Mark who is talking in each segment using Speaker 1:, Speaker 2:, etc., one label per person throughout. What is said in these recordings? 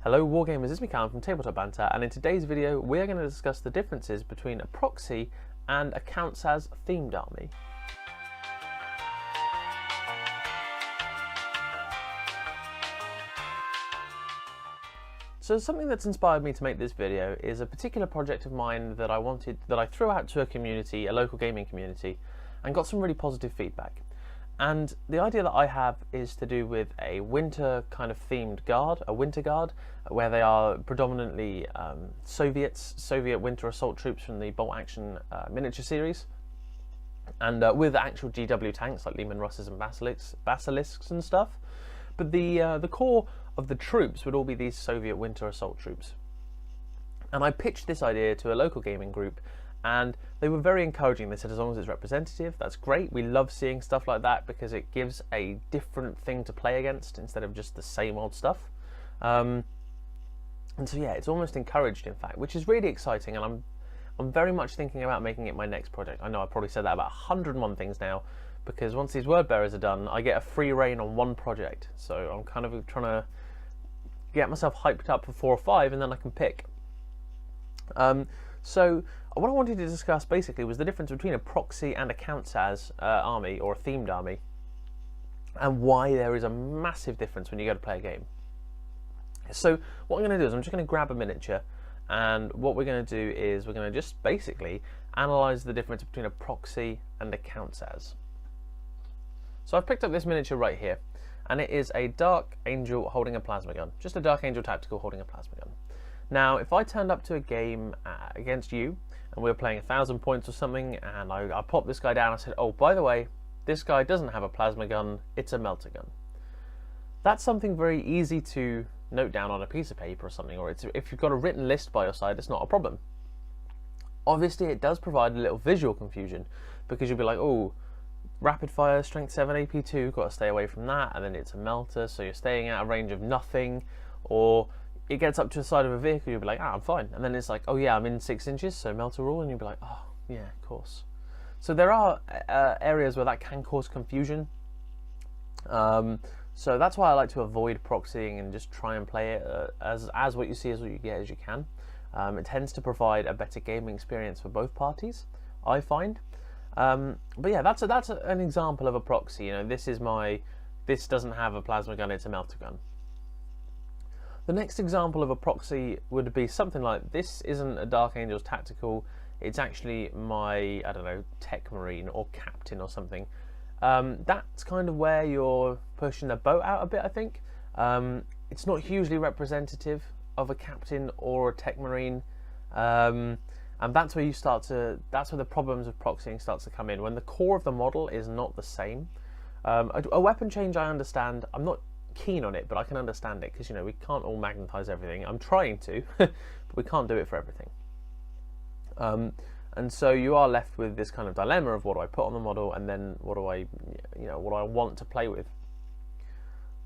Speaker 1: Hello Wargamers, it's me Callum from Tabletop Banter, and in today's video we are going to discuss the differences between a proxy and a counts as themed army. So something that's inspired me to make this video is a particular project of mine that I threw out to a community, a local gaming community, and got some really positive feedback. And the idea that I have is to do with a winter kind of themed guard, a winter guard, where they are predominantly Soviet winter assault troops from the bolt action miniature series, and with actual GW tanks like Lehman Russes and Basilisks and stuff. But the core of the troops would all be these Soviet winter assault troops. And I pitched this idea to a local gaming group, and they were very encouraging. They said, as long as it's representative, that's great. We love seeing stuff like that because it gives a different thing to play against instead of just the same old stuff. And so yeah, it's almost encouraged, in fact, which is really exciting. And I'm very much thinking about making it my next project. I know I've probably said that about 101 things now, because once these word bearers are done, I get a free reign on one project. So I'm kind of trying to get myself hyped up for 4 or 5, and then I can pick. So what I wanted to discuss basically was the difference between a proxy and a counts as army, or a themed army, and why there is a massive difference when you go to play a game. So what I'm going to do is I'm just going to grab a miniature, and what we're going to do is we're going to just basically analyze the difference between a proxy and a counts as. So I've picked up this miniature right here, and it is a Dark Angel holding a plasma gun, just a Dark Angel tactical holding a plasma gun. Now, if I turned up to a game against you, and we were playing 1,000 points or something, and I popped this guy down, I said, oh, by the way, this guy doesn't have a plasma gun, it's a melter gun. That's something very easy to note down on a piece of paper or something, or if you've got a written list by your side, it's not a problem. Obviously, it does provide a little visual confusion, because you'll be like, oh, rapid fire, strength 7, AP 2, got to stay away from that, and then it's a melter, so you're staying out of range of nothing, or it gets up to the side of a vehicle, you'll be like, I'm fine. And then it's like, oh yeah, I'm in 6 inches, so melter rule, and you'll be like, oh yeah, of course. So there are areas where that can cause confusion. So that's why I like to avoid proxying and just try and play it as what you see is what you get as you can. It tends to provide a better gaming experience for both parties, I find. But yeah, that's an example of a proxy. You know, this doesn't have a plasma gun, it's a melter gun. The next example of a proxy would be something like, this isn't a Dark Angels tactical, it's actually my, I don't know, tech marine or captain or something. That's kind of where you're pushing the boat out a bit, I think. It's not hugely representative of a captain or a tech marine. And that's where that's where the problems of proxying starts to come in, when the core of the model is not the same. A weapon change I understand. I'm not keen on it, but I can understand it, because, you know, we can't all magnetize everything. I'm trying to, but we can't do it for everything. And so you are left with this kind of dilemma of, what do I put on the model, and then what do I want to play with?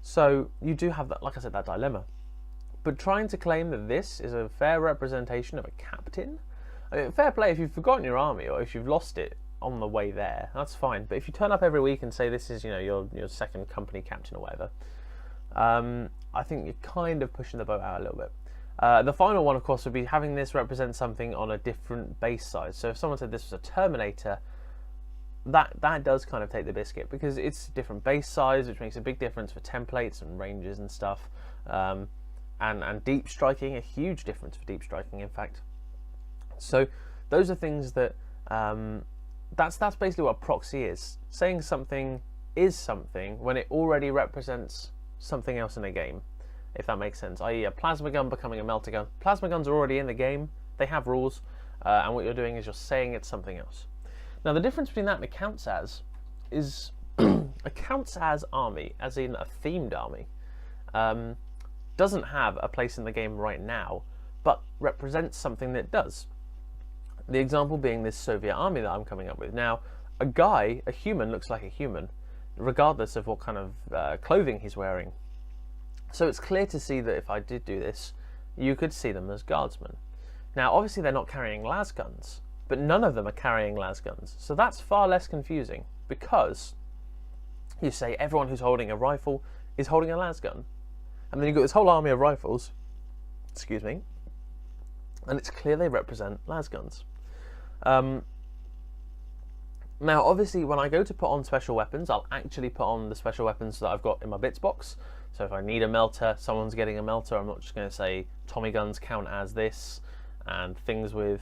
Speaker 1: So you do have that, like I said, that dilemma. But trying to claim that this is a fair representation of a captain, I mean, fair play if you've forgotten your army or if you've lost it on the way there, that's fine. But if you turn up every week and say this is, you know, your second company captain or whatever, I think you're kind of pushing the boat out a little bit. The final one, of course, would be having this represent something on a different base size. So if someone said this was a Terminator, that does kind of take the biscuit, because it's different base size, which makes a big difference for templates and ranges and stuff. And deep striking, a huge difference for deep striking, in fact. So those are things that that's basically what proxy is. Saying something is something when it already represents something else in a game, if that makes sense. I.e. a plasma gun becoming a melter gun. Plasma guns are already in the game, they have rules, and what you're doing is you're saying it's something else. Now the difference between that and a counts as is a counts as army, as in a themed army, doesn't have a place in the game right now, but represents something that does. The example being this Soviet army that I'm coming up with. Now, a human looks like a human, regardless of what kind of clothing he's wearing. So it's clear to see that if I did do this, you could see them as guardsmen. Now, obviously they're not carrying las guns, but none of them are carrying las guns. So that's far less confusing, because you say everyone who's holding a rifle is holding a las gun. And then you've got this whole army of rifles excuse me, and it's clear they represent lasguns. Now, obviously, when I go to put on special weapons, I'll actually put on the special weapons that I've got in my bits box. So if I need a melter, someone's getting a melter. I'm not just going to say Tommy guns count as this, and things with,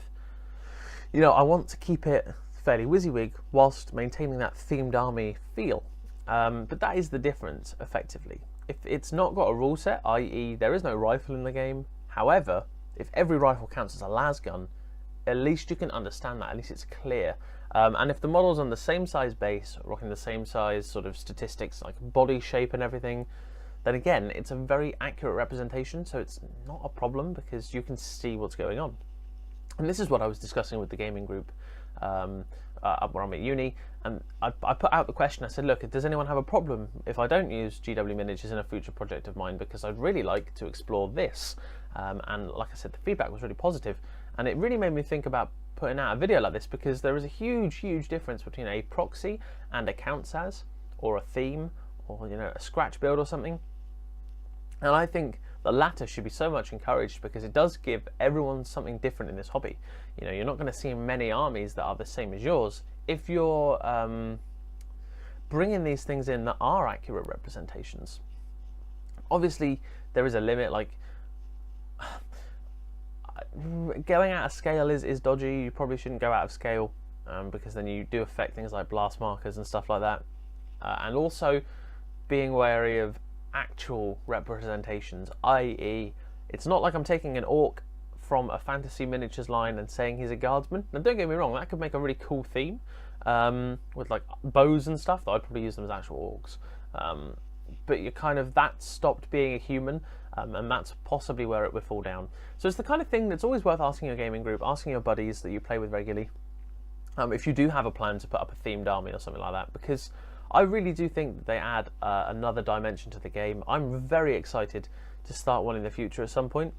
Speaker 1: you know, I want to keep it fairly WYSIWYG whilst maintaining that themed army feel. But that is the difference, effectively. If it's not got a rule set, i.e. there is no rifle in the game, however, if every rifle counts as a lasgun, at least you can understand that, at least it's clear. And if the model's on the same size base, rocking the same size sort of statistics like body shape and everything, then again, it's a very accurate representation, so it's not a problem because you can see what's going on. And this is what I was discussing with the gaming group where I'm at uni, and I put out the question. I said, look, does anyone have a problem if I don't use GW miniatures in a future project of mine, because I'd really like to explore this. And like I said, the feedback was really positive, and it really made me think about putting out a video like this, because there is a huge difference between a proxy and a counts as, or a theme, or, you know, a scratch build or something. And I think the latter should be so much encouraged, because it does give everyone something different in this hobby. You know, you're not going to see many armies that are the same as yours if you're bringing these things in that are accurate representations. Obviously, there is a limit. Like, going out of scale is dodgy. You probably shouldn't go out of scale, because then you do affect things like blast markers and stuff like that. And also being wary of actual representations, i.e. it's not like I'm taking an orc from a fantasy miniatures line and saying he's a guardsman. Now don't get me wrong, that could make a really cool theme with like bows and stuff, that I'd probably use them as actual orcs. But you kind of, that stopped being a human, and that's possibly where it would fall down. So it's the kind of thing that's always worth asking your gaming group, asking your buddies that you play with regularly, if you do have a plan to put up a themed army or something like that, because I really do think that they add another dimension to the game. I'm very excited to start one in the future at some point.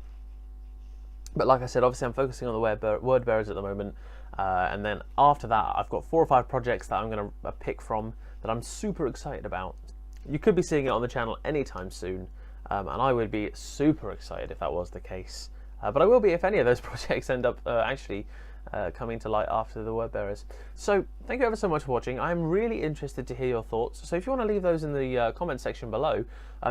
Speaker 1: But like I said, obviously I'm focusing on the word bearers at the moment, and then after that I've got 4 or 5 projects that I'm going to pick from that I'm super excited about. You could be seeing it on the channel anytime soon, and I would be super excited if that was the case. But I will be if any of those projects end up actually coming to light after the word bearers. So thank you ever so much for watching. I'm really interested to hear your thoughts, so if you want to leave those in the comment section below.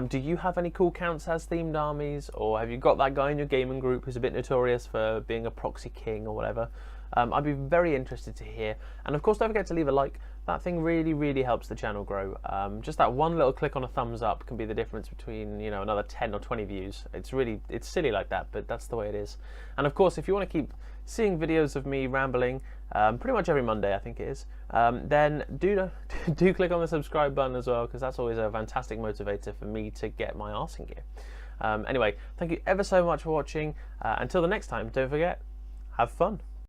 Speaker 1: Do you have any cool counts as themed armies, or have you got that guy in your gaming group who's a bit notorious for being a proxy king or whatever? I'd be very interested to hear, and of course don't forget to leave a like. That thing really helps the channel grow. Just that one little click on a thumbs up can be the difference between, you know, another 10 or 20 views. It's silly like that, but that's the way it is. And of course, if you want to keep seeing videos of me rambling, pretty much every Monday I think it is, then do click on the subscribe button as well, because that's always a fantastic motivator for me to get my arse in gear. Anyway, thank you ever so much for watching. Until the next time, don't forget, have fun.